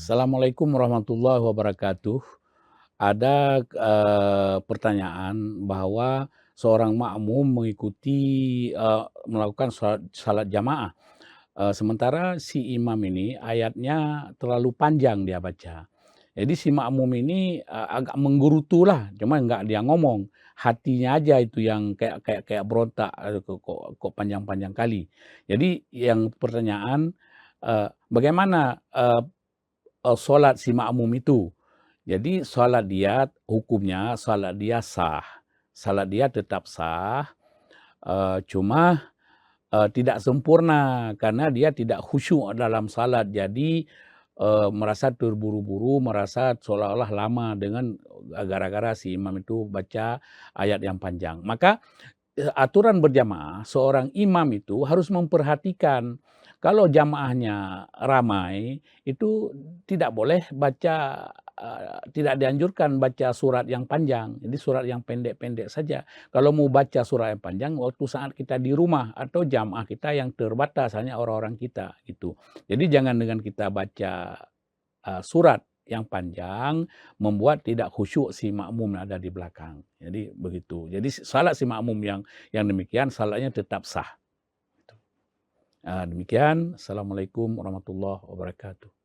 Assalamualaikum warahmatullahi wabarakatuh. Ada, pertanyaan bahwa seorang makmum mengikuti, melakukan salat jamaah, sementara si imam ini ayatnya terlalu panjang dia baca. Jadi si makmum ini, agak menggerutulah, cuma nggak dia ngomong, hatinya aja itu yang kayak berontak, kok panjang-panjang kali. Jadi yang pertanyaan, bagaimana, sholat si makmum itu? Jadi salat dia hukumnya salat dia sah, salat dia tetap sah, cuma, tidak sempurna karena dia tidak khusyuk dalam salat. Jadi, merasa terburu-buru, merasa seolah-olah lama dengan gara-gara si imam itu baca ayat yang panjang. Maka aturan berjamaah, seorang imam itu harus memperhatikan kalau jamaahnya ramai, itu tidak boleh baca, tidak dianjurkan baca surat yang panjang. Jadi surat yang pendek-pendek saja. Kalau mau baca surat yang panjang waktu saat kita di rumah atau jamaah kita yang terbatas, hanya orang-orang kita, gitu. Jadi jangan dengan kita baca surat yang panjang, membuat tidak khusyuk si makmum yang ada di belakang. Jadi begitu. Jadi salat si makmum yang demikian salatnya tetap sah. Demikian. Assalamualaikum warahmatullahi wabarakatuh.